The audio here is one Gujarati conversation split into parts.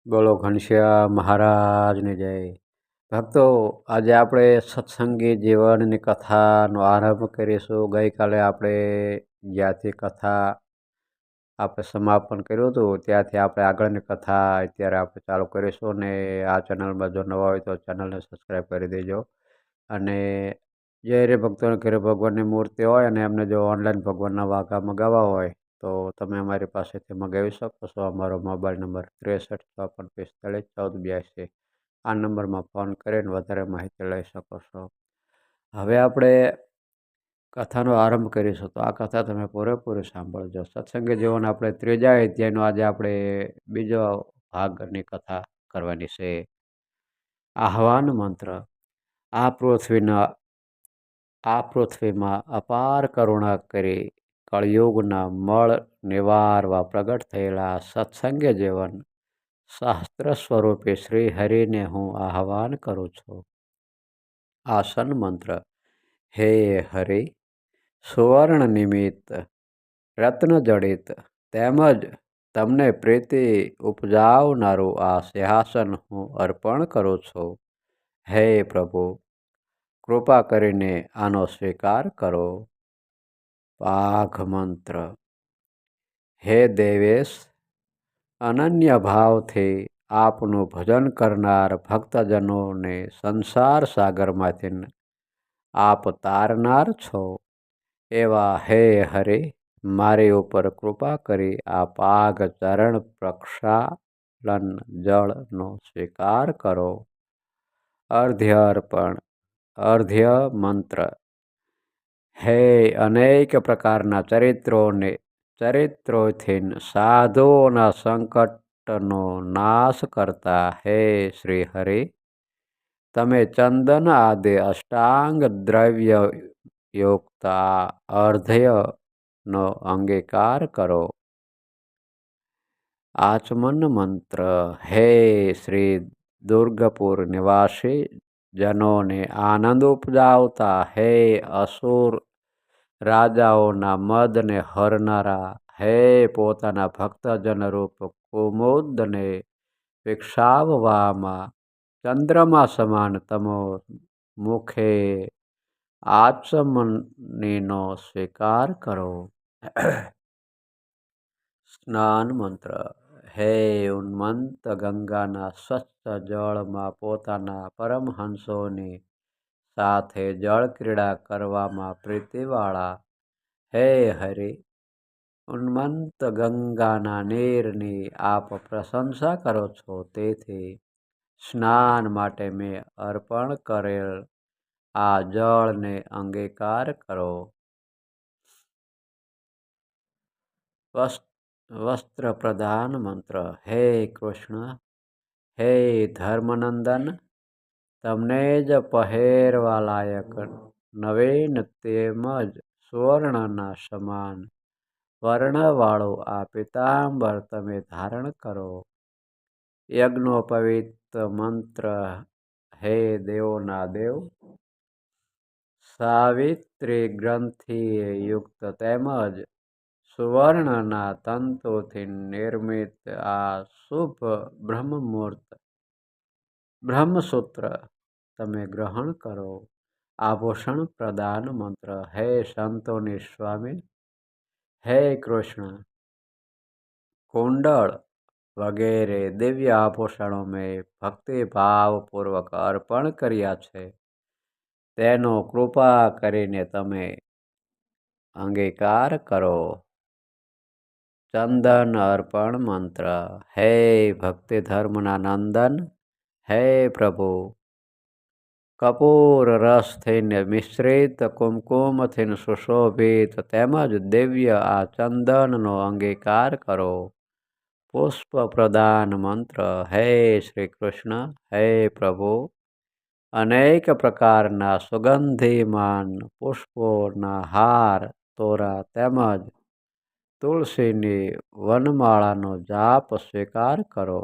બોલો ઘનશ્યામ મહારાજની જય. ભક્તો, આજે આપણે સત્સંગી જીવનની કથાનો આરંભ કરીશું. ગઈકાલે આપણે જ્યાંથી કથા આપણે સમાપન કર્યું હતું ત્યાંથી આપણે આગળની કથા અત્યારે આપણે ચાલુ કરીશું. અને આ ચેનલમાં જો નવા હોય તો ચેનલને સબસ્ક્રાઈબ કરી દેજો. અને જે રે ભક્તોને ઘરે ભગવાનની મૂર્તિ હોય અને એમને જો ઓનલાઈન ભગવાનના વાઘા મગાવવા હોય તો તમે અમારી પાસેથી મગાવી શકો છો. અમારો મોબાઈલ નંબર 63 54 45 14 82. આ નંબરમાં ફોન કરીને વધારે માહિતી લઈ શકો છો. હવે આપણે કથાનો આરંભ કરીશું, તો આ કથા તમે પૂરેપૂરી સાંભળજો. સત્સંગી જીવન આપણે ત્રીજા અધ્યાયનો આજે આપણે બીજો ભાગની કથા કરવાની છે. આહ્વાન મંત્ર. આ પૃથ્વીમાં અપાર કરુણા કરી કળયુગના મળ નિવારવા પ્રગટ થયેલા સત્સંગી જીવન શાસ્ત્ર સ્વરૂપે શ્રી હરિને હું આહ્વાન કરું છું. આસન મંત્ર. હે હરિ, સુવર્ણ નિમિત્ત, રત્ન જડિત તેમજ તમને પ્રીતિ ઉપજાવનારું આ સિંહાસન હું અર્પણ કરું છું. હે પ્રભુ, કૃપા કરીને આનો સ્વીકાર કરો. પાઘ મંત્ર. હે દેવેશ, અનન્ય ભાવથી આપનું ભજન કરનાર ભક્તજનોને સંસાર સાગરમાંથી આપ તારનાર છો. એવા હે હરિ, મારી ઉપર કૃપા કરી આ પાઘ ચરણ પ્રક્ષાલન જળનો સ્વીકાર કરો. અર્ધ્ય અર્પણ. અર્ધ્ય મંત્ર. હે અનેક પ્રકારના ચરિત્રોથી સાધુઓના સંકટનો નાશ કરતા હે શ્રી હરિ, તમે ચંદન આદિ અષ્ટાંગ દ્રવ્ય યુક્ત અર્ધ્યનો અંગીકાર કરો. આચમન મંત્ર. હે શ્રી દુર્ગપુર નિવાસી જનોને આનંદ ઉપજાવતા હે અસુર રાજાઓના મદને હરનારા હે પોતાના ભક્તજન રૂપ કુમુદને વિકસાવવામાં ચંદ્રમા સમાન તમો મુખે આચમનીનો સ્વીકાર કરો. સ્નાન મંત્ર. હે ઉન્મત્ત ગંગાના સ્વચ્છ જળમાં પોતાના પરમહંસોની સાથે જળ ક્રીડા કરવામાં પ્રીતિવાળા હે હરિ, ઉન્મત્ત ગંગાના નીરની આપ પ્રશંસા કરો છો, તેથી સ્નાન માટે મેં અર્પણ કરેલ આ જળને અંગીકાર કરો. વસ્ત્ર પ્રદાન મંત્ર. હે કૃષ્ણ, હે ધર્મનંદન, તમને જ પહેરવા લાયક નવીન તેમજ સુવર્ણના સમાન વર્ણવાળું આ પીતાંબર તમે ધારણ કરો. યજ્ઞોપવિત મંત્ર. હે દેવોના દેવ, સાવિત્રી ગ્રંથિએ યુક્ત તેમજ સુવર્ણના તંતુથી નિર્મિત આ શુભ બ્રહ્મસૂત્ર તમે ગ્રહણ કરો. આભૂષણ પ્રદાન મંત્ર. હે સંતોની સ્વામી, હે કૃષ્ણ, કુંડળ વગેરે દિવ્ય આભૂષણો મેં ભક્તિભાવપૂર્વક અર્પણ કર્યા છે, તેનો કૃપા કરીને તમે અંગીકાર કરો. ચંદન અર્પણ મંત્ર. હે ભક્તિ ધર્મના નંદન, હે પ્રભુ, કપૂર રસથી મિશ્રિત કુમકુમથી સુશોભિત તેમજ દિવ્ય આ ચંદનનો અંગીકાર કરો. પુષ્પ પ્રદાન મંત્ર. હે શ્રી કૃષ્ણ, હે પ્રભુ, અનેક પ્રકારના સુગંધિમાન પુષ્પોના હાર, તોરા તેમજ તુલસીની વનમાળાનો જાપ સ્વીકાર કરો.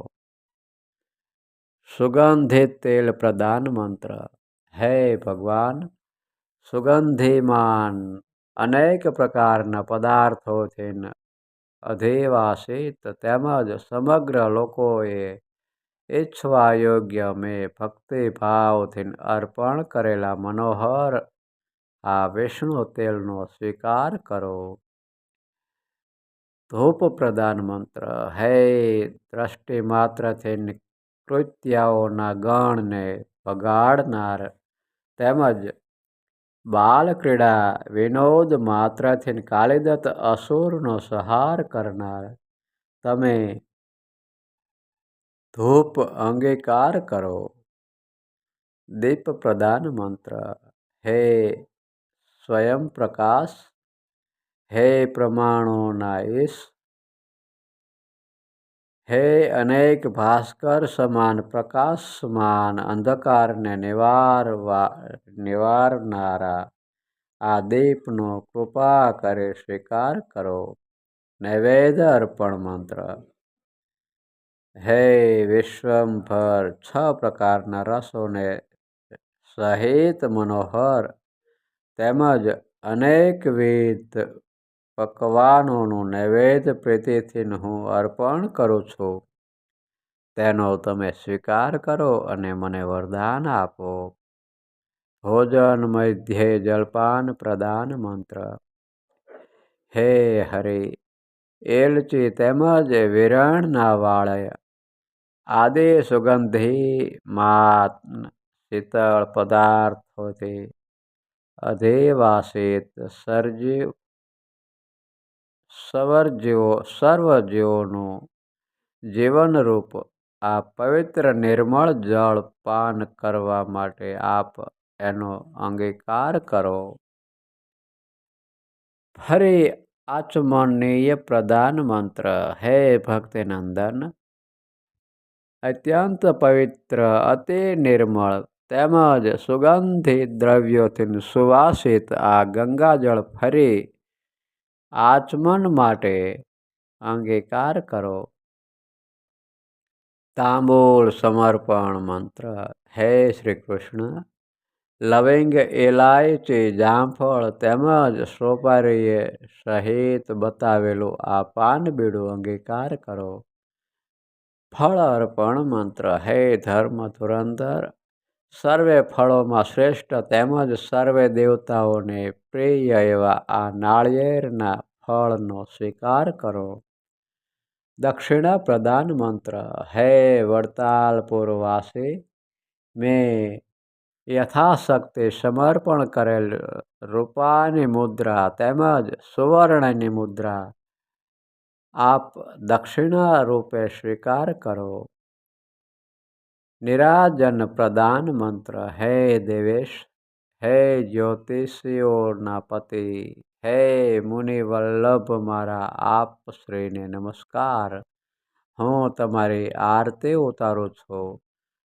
સુગંધિત તેલ પ્રદાન મંત્ર. હે ભગવાન, સુગંધિમાન અનેક પ્રકારના પદાર્થોથી અધિવાસિત તેમજ સમગ્ર લોકોએ ઈચ્છવા યોગ્ય મેં ભક્તિભાવથી અર્પણ કરેલા મનોહર આ વિષ્ણુ તેલનો સ્વીકાર કરો. ધૂપ પ્રદાન મંત્ર. હે દ્રષ્ટિ માત્રથી કૃત્યાઓના ગણને બગાડનાર તેમજ બાલ ક્રીડા વિનોદ માત્રથી કાલિદત્ત અસુરનો સંહાર કરનાર તમે ધૂપ અંગીકાર કરો. દીપ પ્રદાન મંત્ર. હે સ્વયં પ્રકાશ, હે પ્રમાણોના ઈશ, હે અનેક ભાસ્કર સમાન પ્રકાશમાન અંધકારને નિવારનારા આ દીપનો કૃપા કરી સ્વીકાર કરો. નૈવેદ્ય અર્પણ મંત્ર. હે વિશ્વંભર 6 પ્રકારના રસોને સહિત મનોહર તેમજ અનેકવિધ પકવાનોનું નૈવેદ્ય પ્રીતિથી હું અર્પણ કરું છું. તેનો તમે સ્વીકાર કરો અને મને વરદાન આપો. ભોજન મધ્યે જલપાન પ્રદાન મંત્ર. હે હરિ, એલચી તેમજ વિરણના વાળે આદિ સુગંધીમાન શીતળ પદાર્થોથી અધિવાસિત સર્વજીવોનું જીવનરૂપ આ પવિત્ર નિર્મળ જળ પાન કરવા માટે આપ એનો અંગીકાર કરો. ફરી આચમનીય પ્રદાન મંત્ર. હે ભક્તિનંદન, અત્યંત પવિત્ર અતિ નિર્મળ તેમજ સુગંધી દ્રવ્યોથી સુવાસિત આ ગંગાજળ ફરી આચમન માટે અંગીકાર કરો. તાંબૂળ સમર્પણ મંત્ર. હે શ્રી કૃષ્ણ, લવિંગ, ઇલાયચી, જામફળ તેમજ સોપારીએ સહિત બતાવેલું આ પાનબીડું અંગીકાર કરો. ફળ અર્પણ મંત્ર. હે ધર્મ ધુરંધર, સર્વે ફળોમાં શ્રેષ્ઠ તેમજ સર્વે દેવતાઓને પ્રિય એવા આ નાળિયેરના ફળનો સ્વીકાર કરો. દક્ષિણા પ્રદાન મંત્ર. હે વડતાલપુરવાસી, મેં યથાશક્તિ સમર્પણ કરેલ રૂપાની મુદ્રા તેમજ સુવર્ણની મુદ્રા આપ દક્ષિણા રૂપે સ્વીકાર કરો. નિરાજન પ્રદાન મંત્ર. હે દેવેશ, હે જ્યોતિષીઓના પતિ, હે મુનિવલ્લભ, મારા આપ શ્રીને નમસ્કાર. હું તમારી આરતી ઉતારું છું.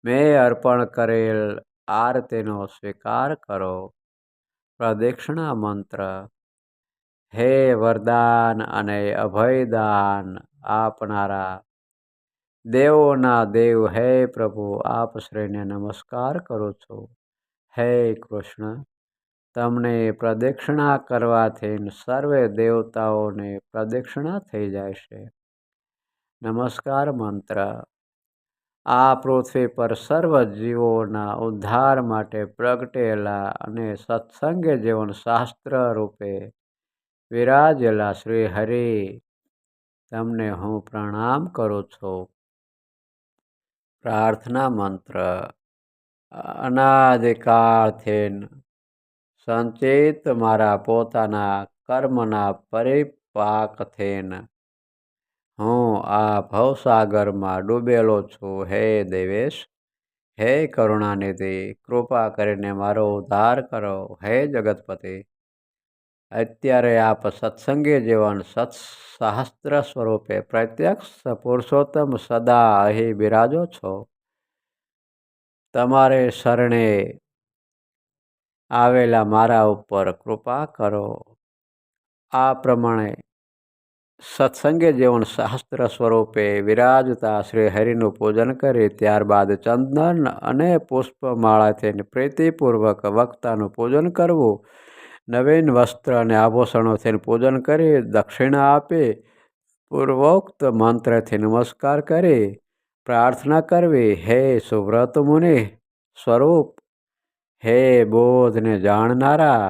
મેં અર્પણ કરેલ આરતીનો સ્વીકાર કરો. પ્રદક્ષિણા મંત્ર. હે વરદાન અને અભયદાન આપનારા દેવોના દેવ, હે પ્રભુ, આપ શ્રીને નમસ્કાર કરું છું. હે કૃષ્ણ, તમને પ્રદક્ષિણા કરવાથી સર્વે દેવતાઓને પ્રદક્ષિણા થઈ જાય છે. નમસ્કાર મંત્ર. આ પૃથ્વી પર સર્વ જીવોના ઉદ્ધાર માટે પ્રગટેલા અને સત્સંગી જીવન શાસ્ત્ર રૂપે વિરાજેલા શ્રી હરિ, તમને હું પ્રણામ કરું છું. પ્રાર્થના મંત્ર. અનાદિકાળથી સંચિત મારા પોતાના કર્મના પરિપાકથી હું આ ભવસાગરમાં ડૂબેલો છું. હે દેવેશ, હે કરુણાનિધિ, કૃપા કરીને મારો ઉદ્ધાર કરો. હે જગતપતિ, અત્યારે આપ સત્સંગી જીવન સત્શાસ્ત્ર સ્વરૂપે પ્રત્યક્ષ પુરુષોત્તમ સદા અહીં બિરાજો છો. તમારે શરણે આવેલા મારા ઉપર કૃપા કરો. આ પ્રમાણે સત્સંગી જીવન શાસ્ત્ર સ્વરૂપે વિરાજતા શ્રી હરિનું પૂજન કરી ત્યારબાદ ચંદન અને પુષ્પમાળાથી પ્રીતિપૂર્વક વક્તાનું પૂજન કરવું. નવીન વસ્ત્ર અને આભૂષણોથી પૂજન કરી દક્ષિણા આપી પૂર્વોક્ત મંત્રથી નમસ્કાર કરી પ્રાર્થના કરવી, હે સુવ્રત મુનિ સ્વરૂપ, હે બોધને જાણનારા,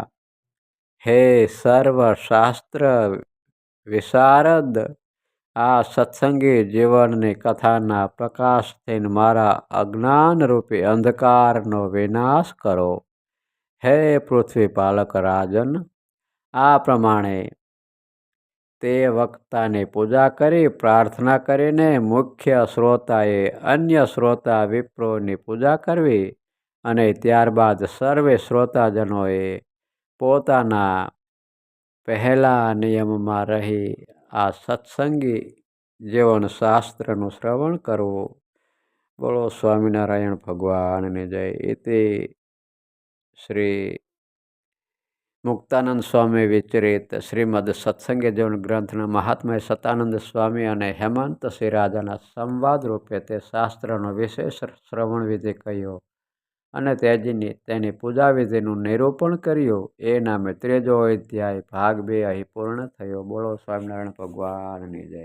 હે સર્વશાસ્ત્ર વિશારદ, આ સત્સંગી જીવનની કથાના પ્રકાશથી મારા અજ્ઞાનરૂપી અંધકારનો વિનાશ કરો. હે પૃથ્વી પાલક રાજન, આ પ્રમાણે તે વક્તાની પૂજા કરી પ્રાર્થના કરીને મુખ્ય શ્રોતાએ અન્ય શ્રોતા વિપ્રોની પૂજા કરવી અને ત્યારબાદ સર્વે શ્રોતાજનોએ પોતાના પહેલા નિયમમાં રહી આ સત્સંગી જીવન શાસ્ત્રનું શ્રવણ કરવું. બોલો સ્વામિનારાયણ ભગવાનની જય. ઇતિ શ્રી મુક્તાનંદ સ્વામી વિચરિત શ્રીમદ સત્સંગી જીવન ગ્રંથના મહાત્મા સતાનંદ સ્વામી અને હેમંત સિરાજાના સંવાદ રૂપે તે શાસ્ત્રનો વિશેષ શ્રવણ વિધિ કહ્યો અને તેની પૂજા વિધિનું નિરૂપણ કર્યું. એ નામે ત્રીજો અધ્યાય ભાગ 2 અહીં પૂર્ણ થયો. બોલો સ્વામિનારાયણ ભગવાનની જય.